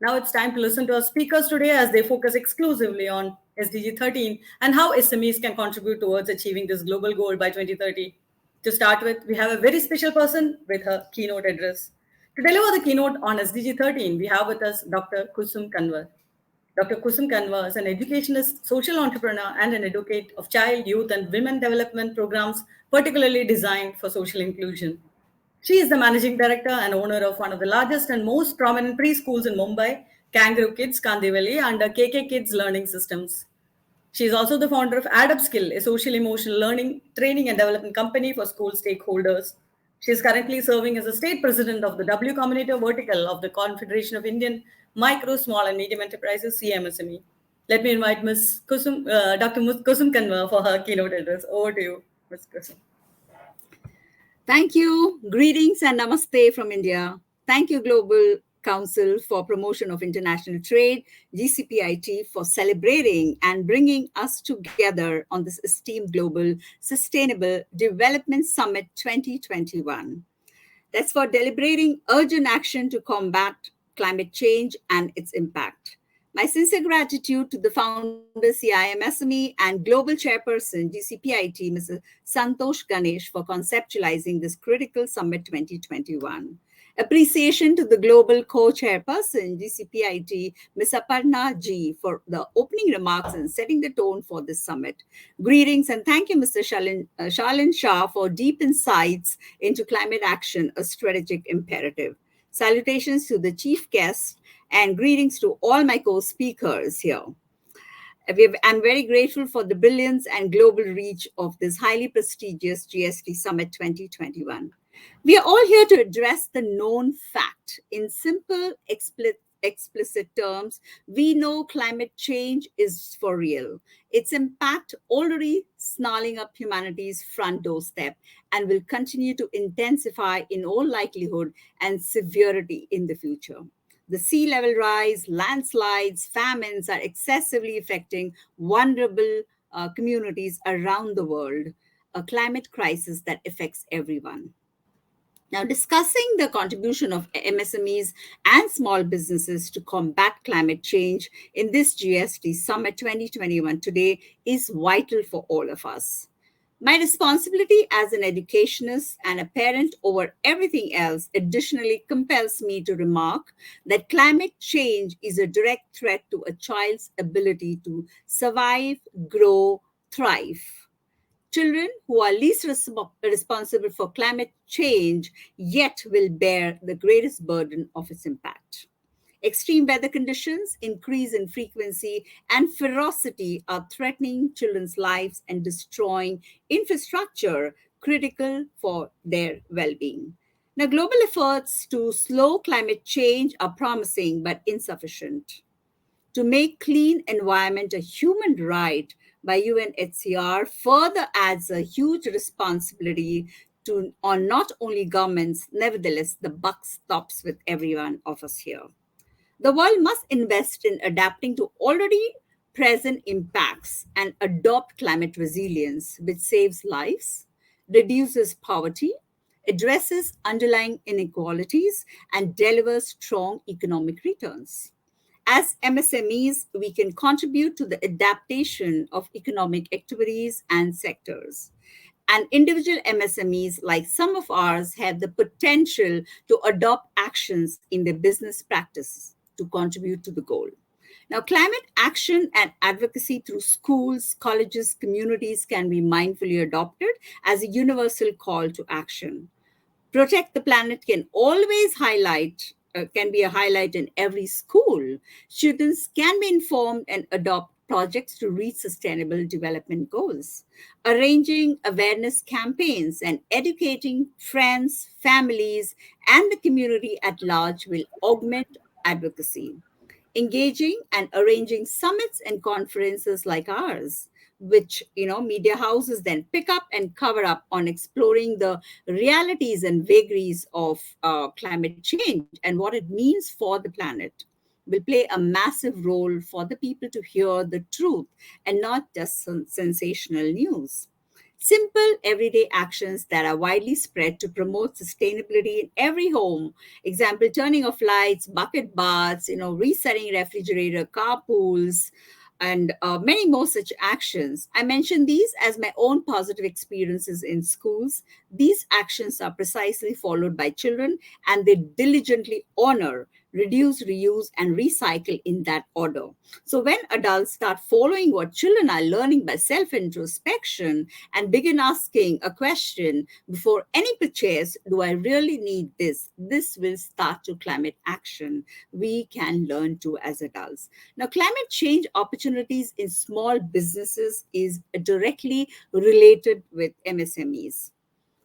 Now it's time to listen to our speakers today as they focus exclusively on SDG 13 and how SMEs can contribute towards achieving this global goal by 2030. To start with, we have a very special person with her keynote address. To deliver the keynote on SDG 13, we have with us Dr. Kusum Kanwar. Dr. Kusum Kanwar is an educationist, social entrepreneur, and an advocate of child, youth, and women development programs, particularly designed for social inclusion. She is the managing director and owner of one of the largest and most prominent preschools in Mumbai, Kangaroo Kids Kandivali, under KK Kids Learning Systems. She is also the founder of AdaptSkill, a social emotional learning, training, and development company for school stakeholders. She is currently serving as the state president of the W Combinator Vertical of the Confederation of Indian Micro, Small, and Medium Enterprises, CMSME. Let me invite Dr. Kusum Kanwar for her keynote address. Over to you, Ms. Kusum. Thank you. Greetings and namaste from India. Thank you, Global Council for Promotion of International Trade, GCPIT, for celebrating and bringing us together on this esteemed Global Sustainable Development Summit 2021. That's for deliberating urgent action to combat climate change and its impact. My sincere gratitude to the founder, CIMSME, and Global Chairperson, GCPIT, Mr. Santosh Ganesh, for conceptualizing this critical Summit 2021. Appreciation to the Global Co-Chairperson, GCPIT, Ms. Aparna G, for the opening remarks and setting the tone for this summit. Greetings and thank you, Mr. Shalin Shah, for deep insights into climate action, a strategic imperative. Salutations to the chief guest and greetings to all my co-speakers here. I'm very grateful for the brilliance and global reach of this highly prestigious GSD Summit 2021. We are all here to address the known fact. In simple, explicit terms, we know climate change is for real. Its impact already snarling up humanity's front doorstep and will continue to intensify in all likelihood and severity in the future. The sea level rise, landslides, famines are excessively affecting vulnerable communities around the world, a climate crisis that affects everyone. Now, discussing the contribution of MSMEs and small businesses to combat climate change in this GSD Summit 2021 today is vital for all of us. My responsibility as an educationist and a parent over everything else additionally compels me to remark that climate change is a direct threat to a child's ability to survive, grow, thrive. Children who are least responsible for climate change yet will bear the greatest burden of its impact. Extreme weather conditions, increase in frequency, and ferocity are threatening children's lives and destroying infrastructure critical for their well-being. Now, global efforts to slow climate change are promising but insufficient. To make clean environment a human right by UNHCR further adds a huge responsibility on not only governments, nevertheless, the buck stops with every one of us here. The world must invest in adapting to already present impacts and adopt climate resilience, which saves lives, reduces poverty, addresses underlying inequalities, and delivers strong economic returns. As MSMEs, we can contribute to the adaptation of economic activities and sectors. And individual MSMEs, like some of ours, have the potential to adopt actions in their business practices to contribute to the goal. Now, climate action and advocacy through schools, colleges, communities can be mindfully adopted as a universal call to action. Protect the planet can always can be a highlight in every school. Students can be informed and adopt projects to reach sustainable development goals. Arranging awareness campaigns and educating friends, families, and the community at large will augment advocacy. Engaging and arranging summits and conferences like ours, which media houses then pick up and cover up on exploring the realities and vagaries of climate change and what it means for the planet, will play a massive role for the people to hear the truth and not just sensational news. Simple, everyday actions that are widely spread to promote sustainability in every home. Example, turning off lights, bucket baths, resetting refrigerator, carpools, and many more such actions. I mention these as my own positive experiences in schools. These actions are precisely followed by children, and they diligently honor, reduce, reuse, and recycle in that order. So, when adults start following what children are learning by self introspection and begin asking a question before any purchase, do I really need this? This will start to climate action. We can learn to as adults. Now, climate change opportunities in small businesses is directly related with MSMEs.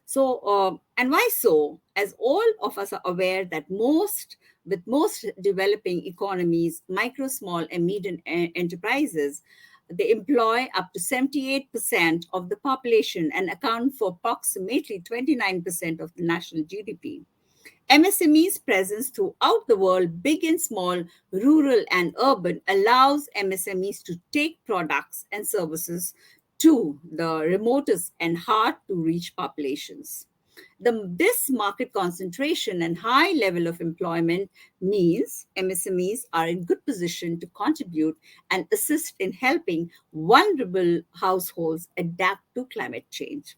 So, and why so? As all of us are aware that most developing economies, micro, small, and medium enterprises, they employ up to 78% of the population and account for approximately 29% of the national GDP. MSMEs' presence throughout the world, big and small, rural and urban, allows MSMEs to take products and services to the remotest and hard to reach populations. This market concentration and high level of employment means MSMEs are in good position to contribute and assist in helping vulnerable households adapt to climate change.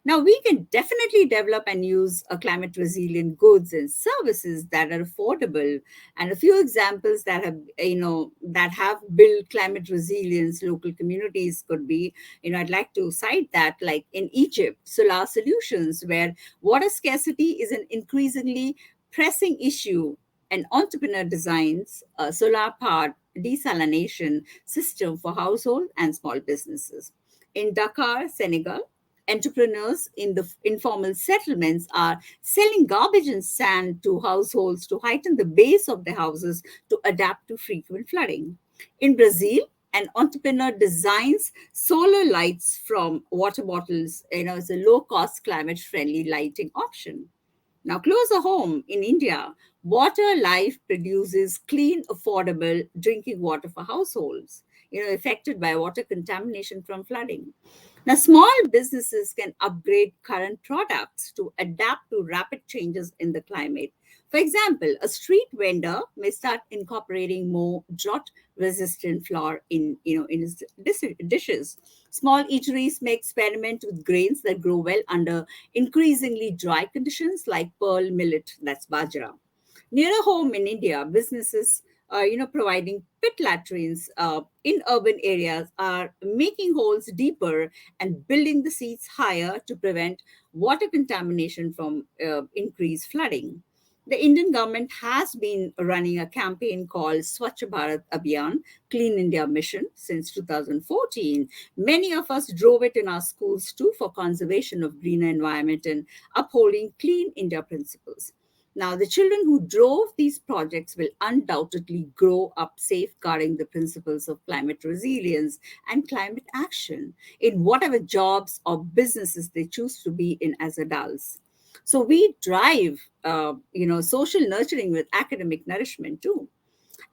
Now, we can definitely develop and use a climate resilient goods and services that are affordable. And a few examples that have built climate resilience local communities could be, I'd like to cite that, like in Egypt, solar solutions, where water scarcity is an increasingly pressing issue. An entrepreneur designs a solar powered desalination system for household and small businesses. In Dakar, Senegal, entrepreneurs in the informal settlements are selling garbage and sand to households to heighten the base of their houses to adapt to frequent flooding. In Brazil, an entrepreneur designs solar lights from water bottles. It's a low cost, climate friendly lighting option. Now, closer home in India, Water Life produces clean, affordable drinking water for households, affected by water contamination from flooding. Now, small businesses can upgrade current products to adapt to rapid changes in the climate. For example, a street vendor may start incorporating more drought-resistant flour in his dishes. Small eateries may experiment with grains that grow well under increasingly dry conditions, like pearl millet, that's bajra. Nearer home in India, businesses providing pit latrines in urban areas are making holes deeper and building the seats higher to prevent water contamination from increased flooding. The Indian government has been running a campaign called Swachh Bharat Abhiyan, Clean India Mission, since 2014. Many of us drove it in our schools too, for conservation of greener environment and upholding Clean India principles. Now, the children who drove these projects will undoubtedly grow up safeguarding the principles of climate resilience and climate action in whatever jobs or businesses they choose to be in as adults. So we drive, social nurturing with academic nourishment too.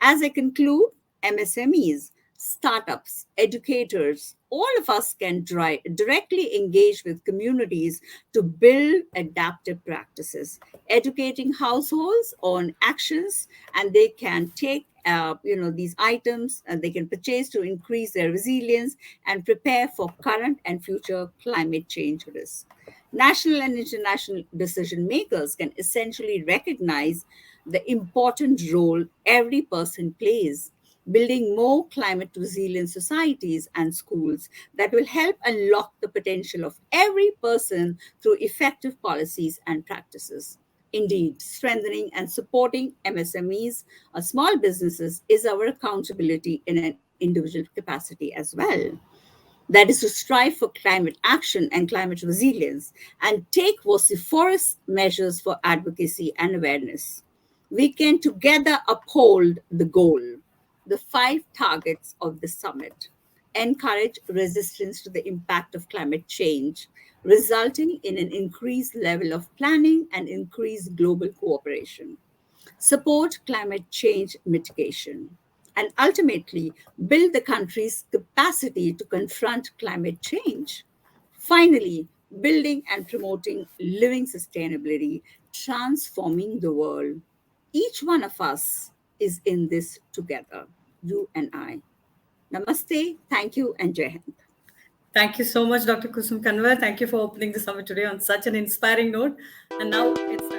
As I conclude, MSMEs, startups, educators, all of us can directly engage with communities to build adaptive practices, educating households on actions, and they can take these items and they can purchase to increase their resilience and prepare for current and future climate change risks. National and international decision makers can essentially recognize the important role every person plays, building more climate resilient societies and schools that will help unlock the potential of every person through effective policies and practices. Indeed, strengthening and supporting MSMEs or small businesses is our accountability in an individual capacity as well. That is to strive for climate action and climate resilience and take vociferous measures for advocacy and awareness. We can together uphold the goal, the five targets of the summit, encourage resistance to the impact of climate change, resulting in an increased level of planning and increased global cooperation, support climate change mitigation, and ultimately build the country's capacity to confront climate change. Finally, building and promoting living sustainability, transforming the world. Each one of us is in this together, you and I. Namaste, thank you, and Jai Hind. Thank you so much, Dr. Kusum Kanwar. Thank you for opening the summit today on such an inspiring note. And now it's